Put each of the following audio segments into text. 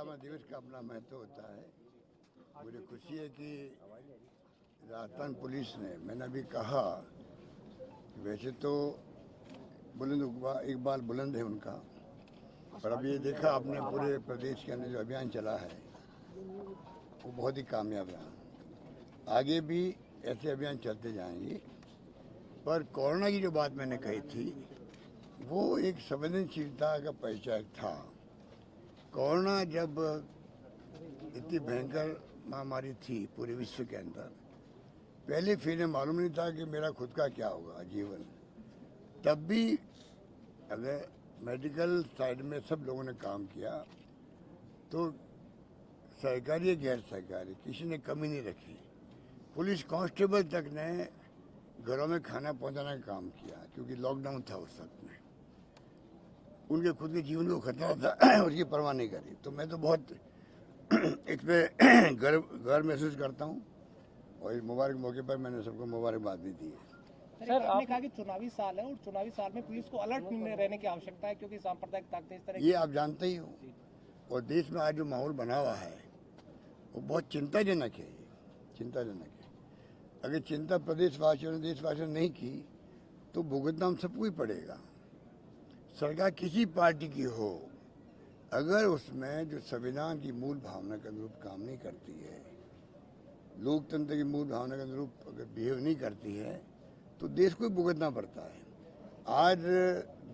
स्थापना दिवस का अपना महत्व होता है। मुझे खुशी है कि राजस्थान पुलिस ने, मैंने अभी कहा, वैसे तो बुलंद इकबाल बुलंद है उनका, पर अब ये देखा आपने पूरे प्रदेश के अंदर जो अभियान चला है वो बहुत ही कामयाब रहा। आगे भी ऐसे अभियान चलते जाएंगे। पर कोरोना की जो बात मैंने कही थी वो एक संवेदनशीलता का परिचायक था। कोरोना जब इतनी भयंकर महामारी थी पूरे विश्व के अंदर, पहले फिर मालूम नहीं था कि मेरा खुद का क्या होगा जीवन। तब भी अगर मेडिकल साइड में सब लोगों ने काम किया तो सरकारी या गैर सरकारी किसी ने कमी नहीं रखी। पुलिस कांस्टेबल तक ने घरों में खाना पहुंचाने का काम किया क्योंकि लॉकडाउन था उस वक्त में। उनके खुद के जीवन को खतरा था, उसकी परवाह नहीं करी। तो मैं तो बहुत इस पे गर्व महसूस करता हूँ और इस मुबारक मौके पर मैंने सबको मुबारकबाद भी दी है। सर आपने कहा कि चुनावी साल है और चुनावी साल में पुलिस को अलर्ट रहने की आवश्यकता है क्योंकि सांप्रदायिक ताकतें इस तरह ये आप जानते ही हो। और देश में आज जो माहौल बना हुआ है वो बहुत चिंताजनक है। चिंताजनक है। अगर चिंता प्रदेशवासियों ने देशवासियों ने नहीं की तो भुगतना हम सबको ही पड़ेगा। सरकार किसी पार्टी की हो, अगर उसमें जो संविधान की मूल भावना के अनुरूप काम नहीं करती है, लोकतंत्र की मूल भावना के अनुरूप अगर बिहेव नहीं करती है तो देश को भुगतना पड़ता है। आज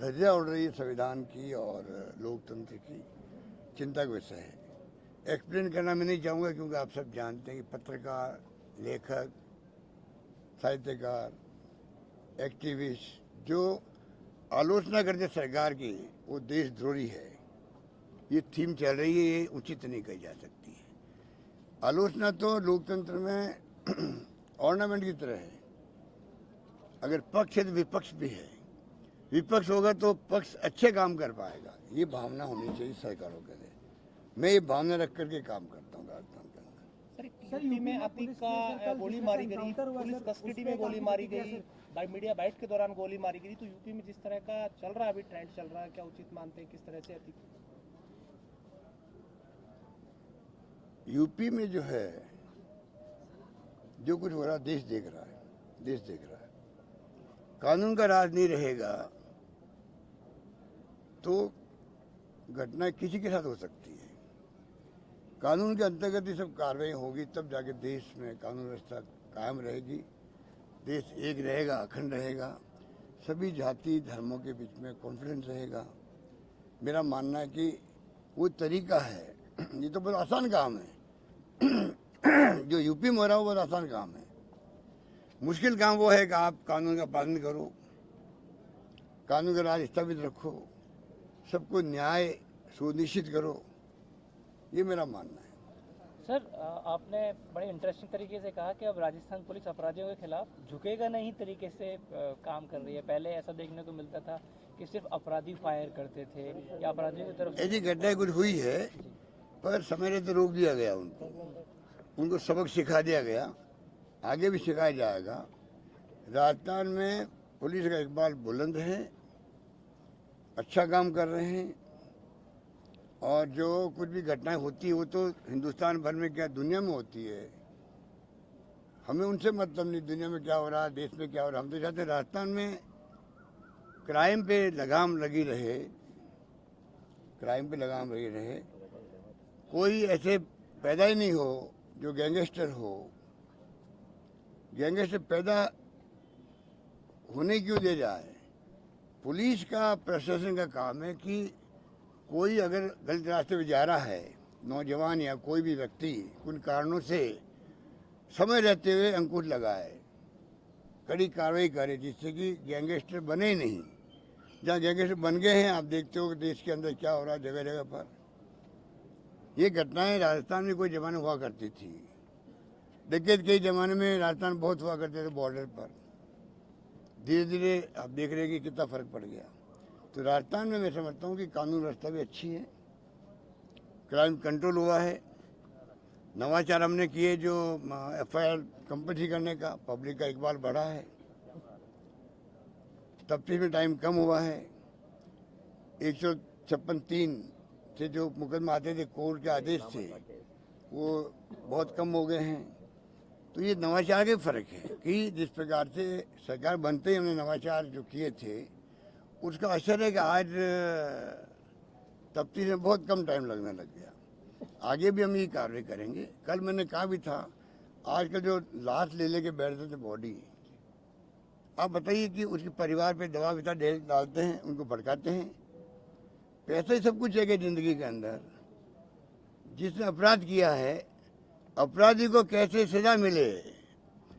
धज्जियां उड़ रही है संविधान की और लोकतंत्र की, चिंता का विषय है। एक्सप्लेन करना मैं नहीं चाहूँगा क्योंकि आप सब जानते हैं कि पत्रकार, लेखक, साहित्यकार, एक्टिविस्ट जो आलोचना करते सरकार की वो देशद्रोही है। ये थीम चल रही है, ये उचित नहीं कही जा सकती है। आलोचना तो लोकतंत्र में ऑर्नामेंट की तरह है। अगर पक्ष है तो विपक्ष भी है। विपक्ष होगा तो पक्ष अच्छे काम कर पाएगा। ये भावना होनी चाहिए सरकारों के लिए। मैं ये भावना रख करके काम करता हूँ राजस्थान के अंदर। सर यूपी में अतीक का गोली मारी गई, पुलिस कस्टडी में गोली मारी गई, मीडिया बाइट के दौरान गोली मारी गई। तो यूपी में जिस तरह का चल रहा है अभी ट्रेंड चल रहा है, क्या उचित मानते हैं? किस तरह से अतीक यूपी में जो है जो कुछ हो रहा देश देख रहा है, देश देख रहा है। कानून का राज नहीं रहेगा तो घटना किसी के साथ हो सकती है। कानून के अंतर्गत ही सब कार्रवाई होगी तब जाके देश में कानून व्यवस्था कायम रहेगी, देश एक रहेगा, अखंड रहेगा, सभी जाति धर्मों के बीच में कॉन्फिडेंस रहेगा। मेरा मानना है कि वो तरीका है। ये तो बहुत आसान काम है। जो यूपी में हो रहा है वो बहुत आसान काम है। मुश्किल काम वो है कि आप कानून का पालन करो, कानून का राज स्थापित रखो, सबको न्याय सुनिश्चित करो। ये मेरा मानना है। सर आपने बड़े इंटरेस्टिंग तरीके से कहा कि अब राजस्थान पुलिस अपराधियों के खिलाफ झुकेगा नहीं तरीके से काम कर रही है। पहले ऐसा देखने को मिलता था कि सिर्फ अपराधी फायर करते थे या अपराधियों की तरफ ऐसी घटनाएं कुछ हुई है पर समय रहते रोक दिया गया उनको सबक सिखा दिया गया, आगे भी सिखाया जाएगा। राजस्थान में पुलिस का इकबाल बुलंद है, अच्छा काम कर रहे हैं और जो कुछ भी घटनाएं होती है वो तो हिंदुस्तान भर में क्या दुनिया में होती है। हमें उनसे मतलब नहीं दुनिया में क्या हो रहा है, देश में क्या हो रहा है। हम तो चाहते हैं राजस्थान में क्राइम पे लगाम लगी रहे, क्राइम पे लगाम लगी रहे। कोई ऐसे पैदा ही नहीं हो जो गैंगस्टर हो। गैंगस्टर पैदा होने क्यों दे जाए? पुलिस का, प्रशासन का काम है कि कोई अगर गलत रास्ते पे जा रहा है, नौजवान या कोई भी व्यक्ति उन कारणों से समय रहते हुए अंकुश लगाए, कड़ी कार्रवाई करे जिससे कि गैंगस्टर बने ही नहीं। जहाँ गैंगस्टर बन गए हैं आप देखते हो कि देश के अंदर क्या हो रहा है जगह जगह पर। ये घटनाएं राजस्थान में कोई जमाने हुआ करती थी। देखिए कई जमाने में राजस्थान बहुत हुआ करते थे बॉर्डर पर। धीरे धीरे आप देख रहे हैं कि कितना फर्क पड़ गया। तो राजस्थान में मैं समझता हूँ कि कानून व्यवस्था भी अच्छी है, क्राइम कंट्रोल हुआ है, नवाचार हमने किए जो FIR कंपल्सरी करने का, पब्लिक का इकबाल बढ़ा है, तफ्तीश में टाइम कम हुआ है, 156(3) से जो मुकदमा आते थे, कोर्ट के आदेश थे, वो बहुत कम हो गए हैं। तो ये नवाचार के फ़र्क है कि जिस प्रकार से सरकार बनते ही हमने नवाचार जो किए थे, उसका असर है कि आज तफ्तीश में बहुत कम टाइम लगने लग गया। आगे भी हम ये कार्रवाई करेंगे। कल मैंने कहा भी था, आजकल जो लाश ले लेके बैठते थे बॉडी, आप बताइए कि उसके परिवार पे दबाव इतना डालते हैं, उनको भड़काते हैं। पैसा ही सब कुछ है ज़िंदगी के अंदर। जिसने अपराध किया है, अपराधी को कैसे सजा मिले,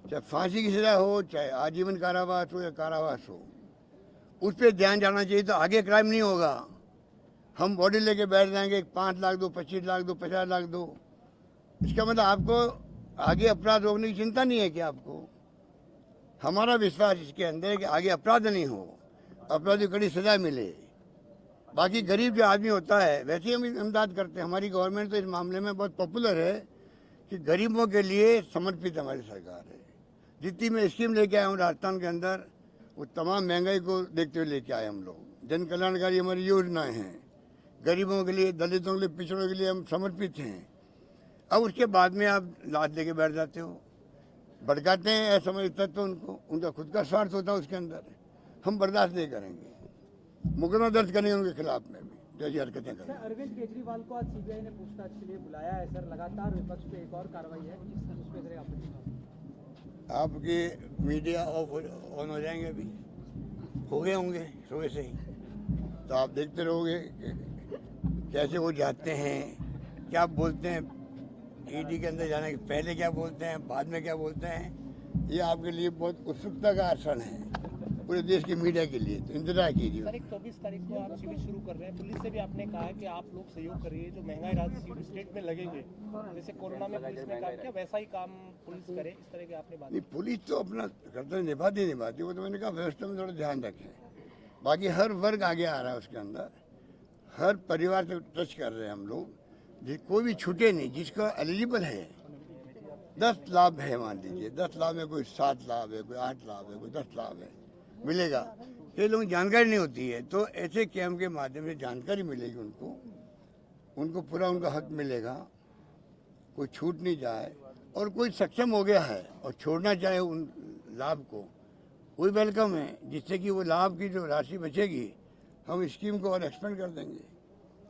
चाहे फांसी की सजा हो, चाहे आजीवन कारावास हो या कारावास हो, उस पर ध्यान जाना चाहिए। तो आगे क्राइम नहीं होगा। हम बॉडी लेके बैठ जाएंगे, 5 लाख दो, 25 लाख दो, 50 लाख दो, इसका मतलब आपको आगे अपराध रोकने की चिंता नहीं है कि आपको। हमारा विश्वास इसके अंदर है कि आगे अपराध नहीं हो, अपराधी को कड़ी सजा मिले। बाकी गरीब जो आदमी होता है, वैसे ही हम इमदाद करते हैं। हमारी गवर्नमेंट तो इस मामले में बहुत पॉपुलर है कि गरीबों के लिए समर्पित हमारी सरकार है। जितनी मैं स्कीम लेके आया हूँ राजस्थान के अंदर, वो तमाम महंगाई को देखते हुए लेके आए हम लोग। जन कल्याणकारी हमारी योजनाएं हैं, गरीबों के लिए, दलितों के लिए, पिछड़ों के लिए हम समर्पित हैं। अब उसके बाद में आप लाद लेके बैठ जाते हो, भड़काते हैं असमझ तत्व उनको, उनका खुद का स्वार्थ होता है उसके अंदर। हम बर्दाश्त नहीं करेंगे, मुकदमा दर्ज करेंगे उनके खिलाफ में भी जैसी हरकतें करेंगे। अरविंद केजरीवाल को आज सीबीआई ने पूछताछ के लिए बुलाया है सर। लगातार विपक्ष पे एक और कार्रवाई है, उस पे करें आपके मीडिया ऑन हो जाएंगे, अभी हो गए होंगे सुबह से ही, तो आप देखते रहोगे कैसे वो जाते हैं, क्या बोलते हैं। ईडी के अंदर जाने के पहले क्या बोलते हैं, बाद में क्या बोलते हैं, ये आपके लिए बहुत उत्सुकता का क्षण है पूरे देश की मीडिया के लिए। तो इंतजार कीजिए। सर, 24 तारीख को आप शिविर शुरू कर रहे हैं। पुलिस से भी आपने कहा है कि आप लोग सहयोग करिए, जो महंगाई राहत स्टेट में लगेंगे, जैसे कोरोना में पुलिस ने काम किया वैसा ही काम पुलिस करे, इस तरह की आपने बात। नहीं, पुलिस तो अपना कर्तव्य निभाती, वो तो मैंने कहा व्यवस्था में थोड़ा ध्यान रखें। बाकी हर वर्ग आगे आ रहा है उसके अंदर, हर परिवार से टच कर रहे हैं हम लोग। कोई भी छूटे नहीं, जिसका एलिजिबल है। 10 लाभ है, मान लीजिए 10 लाभ में कोई 7 लाभ है, कोई 8 लाभ है, कोई 10 लाभ है, मिलेगा। कई लोगों की जानकारी नहीं होती है, तो ऐसे कैंप के माध्यम से जानकारी मिलेगी उनको पूरा उनका हक मिलेगा, कोई छूट नहीं जाए। और कोई सक्षम हो गया है और छोड़ना चाहे उन लाभ को, वही वेलकम है, जिससे कि वो लाभ की जो राशि बचेगी हम स्कीम को और एक्सपेंड कर देंगे।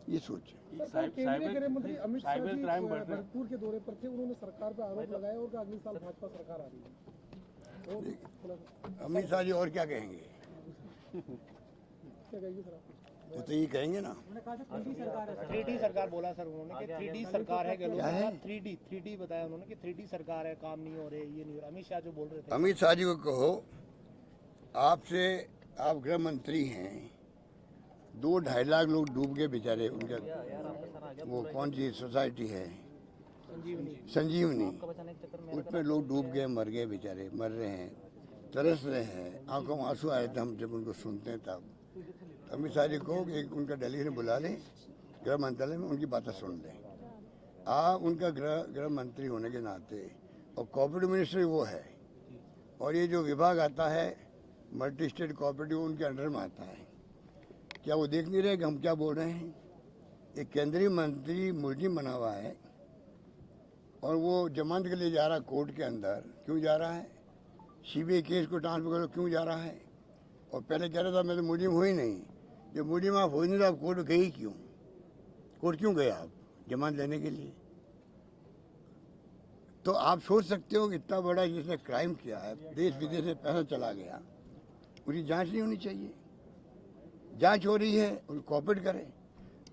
ये सोच केंद्रीय गृह मंत्री अमित शाह जी भरतपुर के दौरे पर थे, उन्होंने सरकार पर आरोप लगाया और अगले साल भाजपा सरकार आ रही है। अमित शाह जी और क्या कहेंगे, क्या कहेंगे सर आप? वो तो ये कहेंगे ना। 3D सरकार बोला सर उन्होंने कि 3D सरकार है। क्या है? 3D बताया उन्होंने कि 3D सरकार है, काम नहीं हो रहे, ये नहीं हो रहा। अमित शाह जो बोल रहे थे। अमित शाह जी को कहो, आपसे, आप गृह मंत्री हैं, 2-2.5 लाख लोग डूब गए बेचारे। उनका वो कौन सी सोसाइटी है, संजीवनी, उसमें लोग डूब गए, मर गए बेचारे, मर रहे हैं, तरस रहे हैं। आंखों में आंसू आए थे हम जब उनको सुनते हैं तब। अमित शाह जी को एक उनका डेलीगेशन बुला लें गृह मंत्रालय में, उनकी बातें सुन लें। आप उनका गृह मंत्री होने के नाते, और कोऑपरेटिव मिनिस्ट्री वो है, और ये जो विभाग आता है मल्टी स्टेट कोऑपरेटिव, उनके अंडर में आता है। क्या वो देख नहीं रहे कि हम क्या बोल रहे हैं? एक केंद्रीय मंत्री मुलजिम बना हुआ है और वो जमानत के लिए जा रहा है कोर्ट के अंदर। क्यों जा रहा है? सीबीआई केस को ट्रांसफर करो, क्यों जा रहा है? और पहले कह रहा था मैं तो मुलजिम हो ही नहीं। जब मुलजिम आप हो ही नहीं तो आप कोर्ट गए ही क्यों? कोर्ट क्यों गए आप? जमानत लेने के लिए। तो आप सोच सकते हो कि इतना बड़ा जिसने क्राइम किया है, देश विदेश में पैसा चला गया, उसकी जांच नहीं होनी चाहिए? जांच हो रही है, उसको कोऑपरेट करें।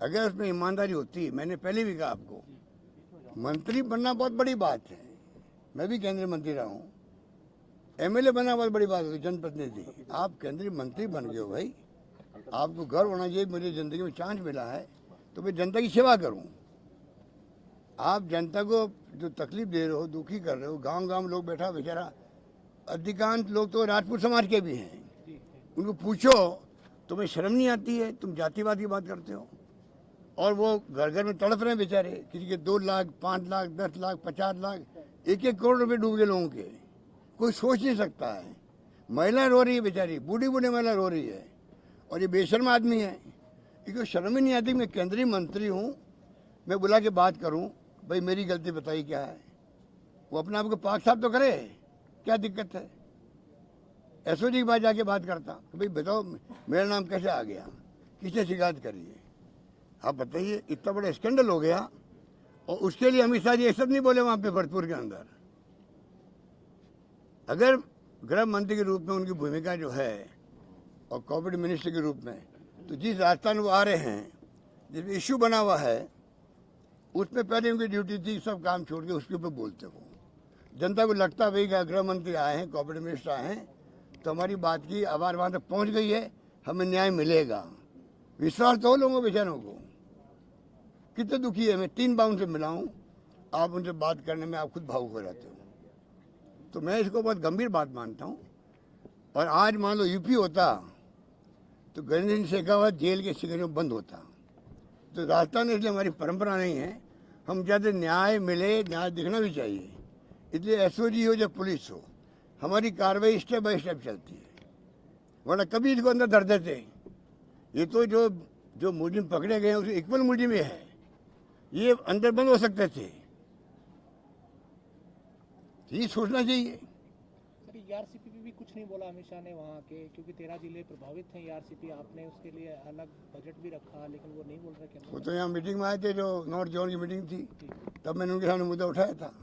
अगर उसमें ईमानदारी होती है, मैंने पहले भी कहा आपको, मंत्री बनना बहुत बड़ी बात है। मैं भी केंद्रीय मंत्री रहा हूँ, एमएलए बनना बहुत बड़ी बात है, जनप्रतिनिधि। आप केंद्रीय मंत्री बन गए हो भाई, आपको गर्व होना चाहिए मुझे ज़िंदगी में चांस मिला है तो मैं जनता की सेवा करूँ। आप जनता को जो तकलीफ दे रहे हो, दुखी कर रहे हो, गांव-गांव लोग बैठा बेचारा, अधिकांश लोग तो राजपूत समाज के भी हैं, उनको पूछो तुम्हें शर्म नहीं आती है? तुम जातिवाद की बात करते हो। और वो घर घर में तड़प रहे हैं बेचारे, किसी के 2 लाख, 5 लाख, 10 लाख, 50 लाख, 1-1 करोड़ रुपए डूब गए लोगों के। कोई सोच नहीं सकता है। महिला रो रही है बेचारी, बूढ़ी बूढ़ी महिला रो रही है, और ये बेशर्म आदमी है। इनको शर्म ही नहीं आती। मैं केंद्रीय मंत्री हूँ, मैं बुला के बात करूँ, भाई मेरी गलती बताइए क्या है। वो अपने आप को पाक साफ तो करे, क्या दिक्कत है। एसओजी के पास जाके बात करता कि भाई बताओ मेरा नाम कैसे आ गया, किसने शिकायत करी है, आप बताइए। इतना बड़ा स्कैंडल हो गया और उसके लिए अमित शाह जी ये सब नहीं बोले वहाँ पे भरतपुर के अंदर। अगर गृह मंत्री के रूप में उनकी भूमिका जो है और कोऑपरेटिव मिनिस्टर के रूप में, तो जिस राजस्थान वो आ रहे हैं, जिस इश्यू बना हुआ है, उसमें पहले उनकी ड्यूटी थी सब काम छोड़ के उसके ऊपर बोलते हो। जनता को लगता भाई गृह मंत्री आए हैं, कोऑपरेटिव मिनिस्टर आए हैं, तो हमारी बात की आवाज़ वहाँ तक पहुँच गई है, हमें न्याय मिलेगा। विश्वास तो हो लोगों बेचारों को। कितने दुखी है। मैं 3 बार उनसे मिला हूँ, आप उनसे बात करने में आप खुद भावुक हो जाते हो। तो मैं इसको बहुत गंभीर बात मानता हूँ। और आज मान लो यूपी होता तो गणेश सिंह शेखावत जेल के शिकंजे में बंद होता। तो राजस्थान इसलिए हमारी परंपरा नहीं है, हम चाहते न्याय मिले, न्याय दिखना भी चाहिए। इसलिए एसओजी हो या पुलिस हो, हमारी कार्रवाई स्टेप बाय स्टेप चलती है, वरना कभी इसको अंदर धर देते। ये तो जो मुलजिम पकड़े गए हैं उसे इक्वल मुलजिम है, ये अंदर बंद हो सकते थे। ये सोचना चाहिए। सर ईआरसीपी भी कुछ नहीं बोला अमित शाह ने वहाँ के, क्योंकि 13 जिले प्रभावित हैं ईआरसीपी, आपने उसके लिए अलग बजट भी रखा, लेकिन वो नहीं बोल रहे केंद्र। वो तो यहाँ मीटिंग में आए थे, जो नॉर्थ जोन की मीटिंग थी, तब मैंने उनके सामने मुद्दा उठाया था।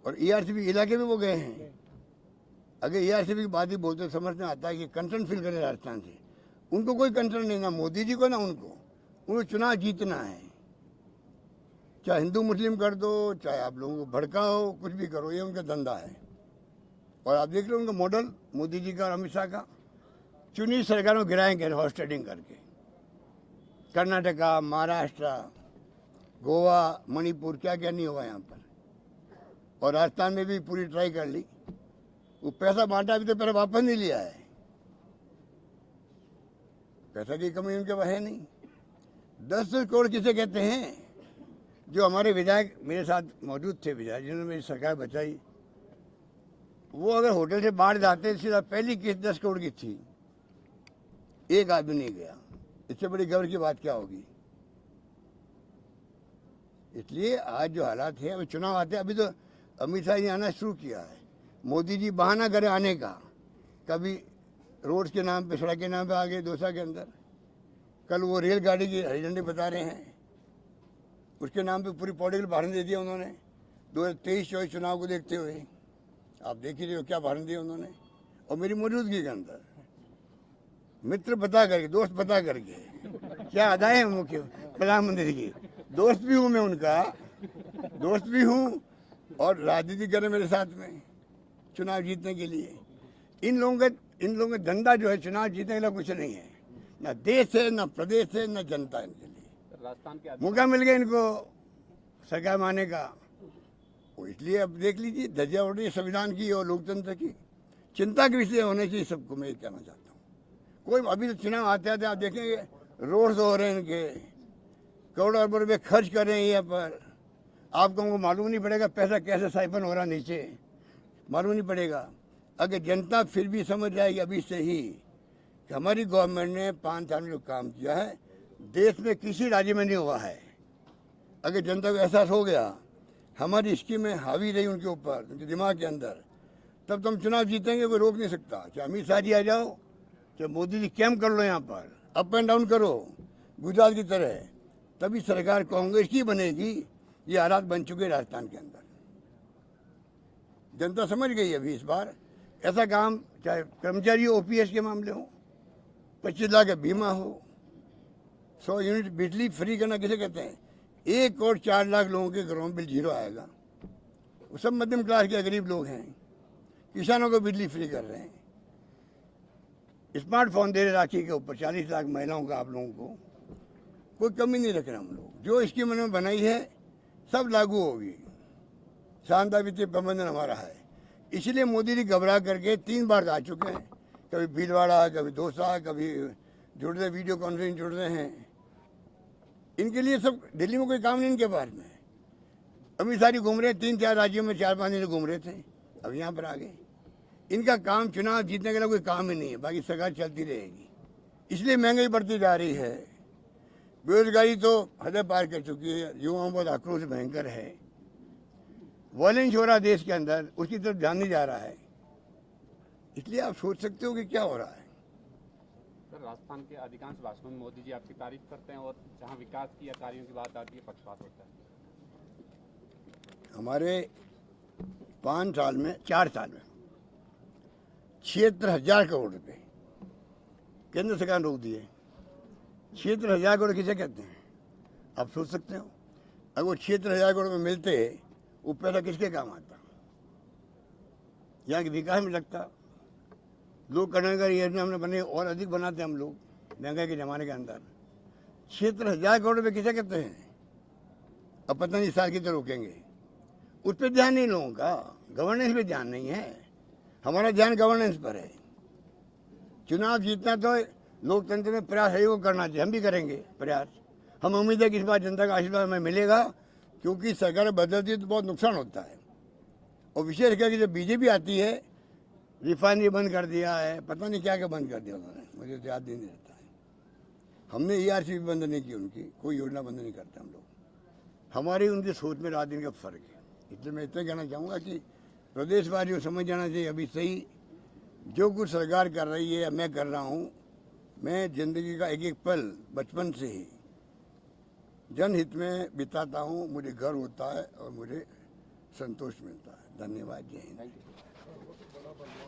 और ईआरसीपी इलाके में वो गए हैं। अगर ईआरसीपी की बात ही बोलते समझ में आता है कि कंसर्न फील करे राजस्थान से। उनको कोई कंसर्न नहीं, ना मोदी जी को ना उनको चुनाव जीतना है। चाहे हिंदू मुस्लिम कर दो, चाहे आप लोगों को भड़काओ, कुछ भी करो, ये उनका धंधा है। और आप देख लो उनका मॉडल मोदी जी का और अमित शाह का, चुनी सरकारों को गिराएंगे हॉर्स ट्रेडिंग करके। कर्नाटका, महाराष्ट्र, गोवा, मणिपुर, क्या क्या नहीं हुआ यहाँ पर। और राजस्थान में भी पूरी ट्राई कर ली, वो पैसा बांटा अभी तो पहले वापस नहीं लिया है। पैसा की कमी उनके पास है नहीं। 10 करोड़ किसे कहते हैं? जो हमारे विधायक मेरे साथ मौजूद थे, विधायक जिन्होंने मेरी सरकार बचाई, वो अगर होटल से बाहर जाते सीधा पहली किस्त 10 करोड़ की थी, एक आदमी नहीं गया। इससे बड़ी गर्व की बात क्या होगी। इसलिए आज जो हालात है, अभी चुनाव आते हैं, अभी तो अमित शाह ने आना शुरू किया है। मोदी जी बहाना करे आने का, कभी रोड के नाम पे, सड़क के नाम पे आ गए दौसा के अंदर। कल वो रेलगाड़ी की हरी झंडी बता रहे हैं, उसके नाम पे पूरी पॉलिटिकल भाषण दे दिया उन्होंने 2023-24 चुनाव को देखते हुए। आप देख ही रहे हो क्या भाषण दिया उन्होंने, और मेरी मौजूदगी के अंदर। मित्र बता करके, दोस्त बता करके, क्या अदाएं हैं मुख्य प्रधानमंत्री की। दोस्त भी हूँ मैं उनका, दोस्त भी हूँ, और राजनीति कर रहे मेरे साथ में चुनाव जीतने के लिए। इन लोगों का धंधा जो है चुनाव जीतने के लिए कुछ नहीं है, ना देश है, ना प्रदेश है, ना जनता है। इनके लिए राजस्थान के मौका मिल गया इनको सरकार माने का, वो इसलिए अब देख लीजिए धज्जियां उड़ रही है संविधान की और लोकतंत्र की। चिंता के विषय होने चाहिए सबको, मैं ये कहना चाहता हूँ। कोई अभी तो चुनाव आते आते आप देखेंगे रोड्स हो रहे हैं इनके, करोड़ों अरबों रुपये खर्च कर रहे हैं यहाँ पर। आपको हमको मालूम नहीं पड़ेगा पैसा कैसे साइफन हो रहा नीचे, मालूम नहीं पड़ेगा। अगर जनता फिर भी समझ जाएगी अभी से ही कि हमारी गवर्नमेंट ने 5 साल में जो काम किया है देश में किसी राज्य में नहीं हुआ है, अगर जनता को एहसास हो गया हमारी स्कीमें हावी रही उनके ऊपर, उनके दिमाग के अंदर, तब तो हम चुनाव जीतेंगे, कोई रोक नहीं सकता। चाहे अमित शाह जी आ जाओ, चाहे मोदी जी कैंप कर लो यहाँ पर, अप एंड डाउन करो गुजरात की तरह, तभी सरकार कांग्रेस की बनेगी। ये हालात बन चुके हैं राजस्थान के अंदर। जनता समझ गई अभी इस बार ऐसा काम, चाहे कर्मचारी हो, ओपीएस के मामले हो, 25 लाख का बीमा हो, 100 यूनिट बिजली फ्री करना किसे कहते हैं। 1 करोड़ 4 लाख लोगों के घरों में बिल जीरो आएगा। वो सब मध्यम क्लास के गरीब लोग हैं। किसानों को बिजली फ्री कर रहे हैं, स्मार्टफोन दे रहे राखी के ऊपर, 40 लाख महिलाओं का आप लोगों को, कोई कमी नहीं रख रहे हम लोग। जो स्कीम उन्होंने बनाई है सब लागू होगी। शानदार वित्तीय प्रबंधन हमारा है, इसलिए मोदी जी घबरा करके 3 बार आ चुके हैं, कभी भीलवाड़ा, कभी दौसा, कभी जुड़ रहे, वीडियो कॉन्फ्रेंस जुड़ रहे हैं। इनके लिए सब दिल्ली में कोई काम नहीं इनके पास में। अमित शाह जी घूम रहे 3-4 राज्यों में 4-5 दिन घूम रहे थे, अब यहाँ पर आ गए। इनका काम चुनाव जीतने के लिए कोई काम ही नहीं है, बाकी सरकार चलती रहेगी। इसलिए महंगाई बढ़ती जा रही है, बेरोजगारी तो हद पार कर चुकी है, युवाओं पर आक्रोश भयंकर है, वायलेंस हो रहा है देश के अंदर, उसकी तरफ ध्यान नहीं जा रहा है। इसलिए आप सोच सकते हो कि क्या हो रहा है। सर, राजस्थान के अधिकांश भाषणों में मोदी जी आपकी तारीफ करते हैं और जहां विकास की या कार्यों की बात आती है पक्षपात होता है। हमारे 4 साल में 76,000 करोड़ रुपए केंद्र सरकार ने रोक दिए। 76,000 करोड़ किसे कहते हैं आप सोच सकते हो। अगर वो 76,000 करोड़ में मिलते, वो पैसा किसके काम आता, यहाँ के विकास में लगता। लोग कल्याणकारी योजना हमने बने और अधिक बनाते हम लोग महंगाई के जमाने के अंदर। 76,000 करोड़ रुपये किसे कहते हैं। अब पता नहीं साल की तो रोकेंगे, उस पर ध्यान नहीं लोगों का, गवर्नेंस पे ध्यान नहीं है। हमारा ध्यान गवर्नेंस पर है। चुनाव जीतना तो लोकतंत्र में प्रयास सहयोग करना चाहिए, हम भी करेंगे प्रयास। हम उम्मीद है कि इस बार जनता का आशीर्वाद हमें मिलेगा, क्योंकि सरकार बदलती है तो बहुत नुकसान होता है। और विशेष करके जब बीजेपी आती है, रिफाइनरी बंद कर दिया है, पता नहीं क्या क्या बंद कर दिया उन्होंने, मुझे तो याद ही नहीं रहता है। हमने ERC भी बंद नहीं की, उनकी कोई योजना बंद नहीं करते हम लोग। हमारी उनकी सोच में रात दिन का फर्क है। इसलिए मैं इतना कहना चाहूँगा कि प्रदेशवासियों समझ जाना चाहिए, अभी सही जो कुछ सरकार कर रही है मैं कर रहा हूँ। मैं जिंदगी का एक एक पल बचपन से ही जनहित में बिताता हूँ। मुझे गर्व होता है और मुझे संतोष मिलता है। धन्यवाद, जय हिंद।